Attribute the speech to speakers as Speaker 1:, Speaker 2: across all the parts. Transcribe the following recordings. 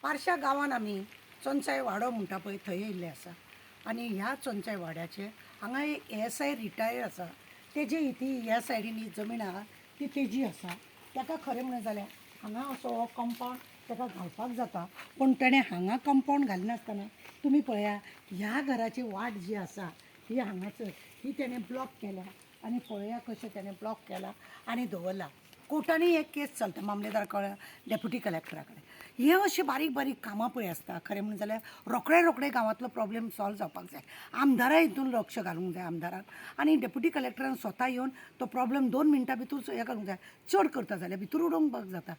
Speaker 1: फारशा गांवांत आमी चोनसाय वाडो म्हणटा पळय थंय येयल्ले आसा आनी ह्या चोनसाय वाड्याचे हांगा एक ASI रिटायर आसा तेजे ह्या सायडीन ही जमीन आहा ती तेजी आसा ताका खरें म्हणलें जाल्यार हांगा असो हो कंपाउंड ताका घालपाक जाता पूण ताणें हांगा कंपाउंड घालिनासतना तुमी पळया ह्या घराची वाट जी आसा ही हांगासर ही ताणें ब्लॉक केल्या आनी पळया कशें ताणें ब्लॉक केला आनी दवरला कोर्टांनी एक केस चलता मामलेदार कडेन डेप्युटी कलेक्टरा कडेन हे अशी बारीक बारीक कामां पळय आसता खरें म्हणलें जाल्यार रोखडे गांवांतलो प्रॉब्लेम सॉल्व जावपाक जाय आमदाराय हितून लक्ष घालूंक जाय आमदारान आनी डेप्युटी कलेक्टरान स्वता येवन तो प्रॉब्लेम 2 मिनटां भितर हें करूंक जाय चड करता जाल्यार भितर उडोवपाक जाता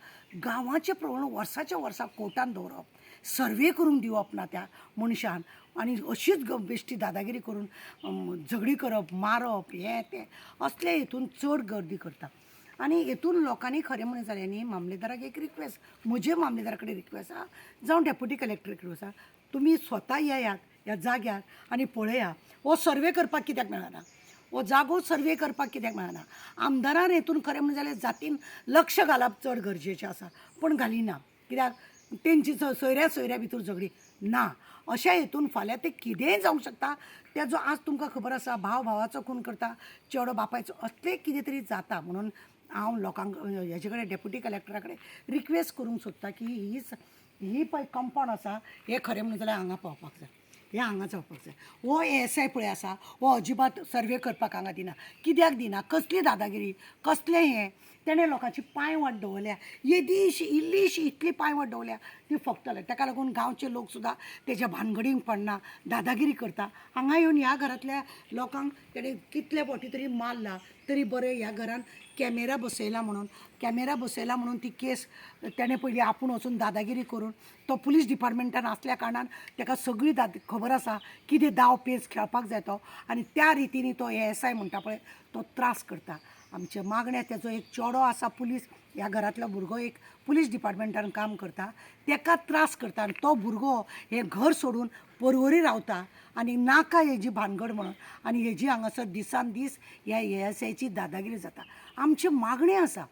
Speaker 1: गांवाचे प्रॉब्लेम वर्साच्या वर्सा कोर्टान दवरप सर्वे करून दिवप ना त्या मनशान आनी अशीच बेश्टी दादागिरी करून झगडी करप मारप हें तें असले हितून चड गर्दी करता आनी हेतून लोकांनी खरें म्हणलें जाल्यार न्ही मामलेदाराक एक रिक्वेस्ट म्हजे मामलेदारा कडेन रिक्वेस्ट आसा जावं डेप्युटी कलेक्टर कडेन आसा तुमी स्वता येयात ह्या जाग्यार आनी पळया हो सर्वे करपाक कित्याक मेळना हो जागो सर्वे करपाक कित्याक मेळना आमदारान हेतून खरें म्हणलें जाल्यार जातीन लक्ष घालप चड गरजेचें आसा पूण घालिना कित्याक तेंची सोयऱ्या भितर झगडी ना अशा हेतून फाल्यां तें कितेंय जावंक शकता तेजो आज तुमकां खबर आसा भाव भावाचो खून करता चेडो बापायचो असलें कितें तरी जाता म्हणून हांव लोकांक हेजे कडेन डेप्युटी कलेक्टरा कडेन रिक्वेस्ट करूंक सोदता की ही पळय कंपाउंड आसा हें खरें म्हणलें जाल्यार हांगा पावपाक जाय हें हांगा जावपाक जाय हो ASI पळय आसा हो अजिबात सर्वे करपाक हांगा दिना कित्याक दिना कसली दादागिरी कसलें हें तेणें लोकांची पांयवाट दवरल्या येदीशी इल्लीशी इतली पांयवाट दवरल्या ती फक्तले ताका लागून गांवचे लोक सुद्दां तेज्या भानगडींक पडना दादागिरी करता हांगा येवन ह्या घरांतल्या लोकांक तेणें कितले फावटी तरी मारला तरी बरें ह्या घरान कॅमेरा बसयला म्हणून ती केस तेणें पयलीं आपूण वचून दादागिरी करून तो पुलीस डिपार्टमेंटान आसल्या कारणान ताका सगळी खबर आसा कितें दाव पेच खेळपाक जाय तो आनी त्या रितीनी तो ASI म्हणटा पळय तो त्रास करता आमचे मागणे तेजो एक चेडो आसा पुलीस ह्या घरांतलो भुरगो एक पुलीस डिपार्टमेंटान काम करता ताका त्रास करता आनी तो भुरगो हें घर सोडून परवरी रावता आनी नाका हेजी भानगड म्हणून आनी हेजी हांगासर दिसान दीस ह्या ASIची दादागिरी जाता आमची मागणी आसा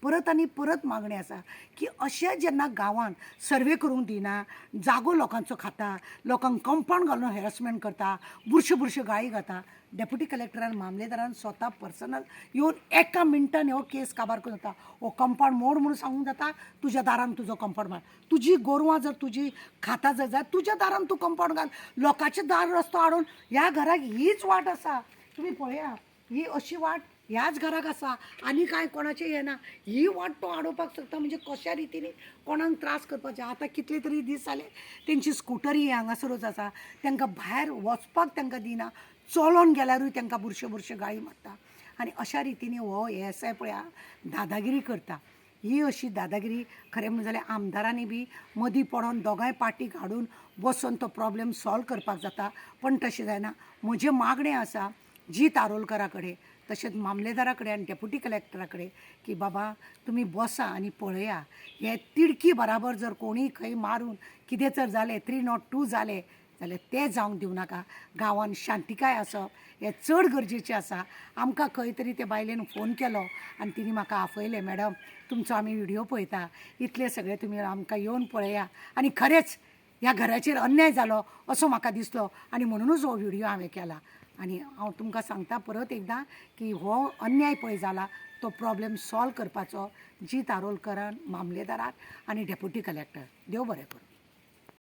Speaker 1: परत आनी परत मागणी आसा की अशें जेन्ना गांवांत सर्वे करूंक दिना जागो लोकांचो खाता लोकांक कंपाउंड घालून हॅरसमेंट करता बुरशे गाळी घाता डेप्युटी कलेक्टरान मामलेदारान स्वता पर्सनल येवन एका मिनटान हो केस काबार करून जाता हो कंपाउंड मोड म्हणून सांगूंक जाता तुज्या दारान तुजो कंपाउंड घाल तुजी गोरवां जर तुजी खाता जर जाय तुज्या दारान तूं कंपाउंड घाल लोकांचे दार रस्तो हाडून ह्या घराक हीच वाट आसा तुमी पळया ही अशी वाट ह्याच घराक आसा आनी कांय कोणाचें हें ना ही वाट तो आडोवपाक शकता म्हणजे कशा रितीनी कोणाक त्रास करपाचें आतां कितले तरी दीस जाले तेंची स्कुटरी हांगासरूच आसा तांकां भायर वचपाक तांकां दिना चलोन गेल्यारूय तांकां बुरशे गाळी मारता आनी अशा रितीनी हो ASI पळया दादागिरी करता ही अशी दादागिरी खरें म्हणलें जाल्यार आमदारांनी बी मदीं पडोन दोगांय पार्टीक हाडून बसून तो प्रॉब्लेम सॉल्व करपाक जाता पण तशें जायना म्हजें मागणें आसा जी तारोलकरा कडेन तशेंच मामलेदारा कडेन आनी डेप्युटी कलेक्टरा कडेन की बाबा तुमी बसा आनी पळया हे तिडकी बराबर जर कोणीय खंय मारून कितें जर जालें 302 जालें जाल्यार तें जावंक दिवं नाका गांवान शांतिकाय आसप हें चड गरजेचें आसा आमकां खंय तरी ते बायलेन फोन केलो आनी तिणी म्हाका आफयलें मॅडम तुमचो आमी व्हिडियो पळयता इतले सगळे तुमी आमकां येवन पळया आनी खरेंच ह्या घराचेर अन्याय जालो असो म्हाका दिसलो आनी म्हणूनच हो व्हिडियो हांवें केला आनी हांव तुमकां सांगता परत एकदां की हो अन्याय पळय जाला तो प्रॉब्लेम सॉल्व करपाचो जी तारोलकरान मामलेदाराक आनी डेप्युटी कलेक्टर देव बरें करूं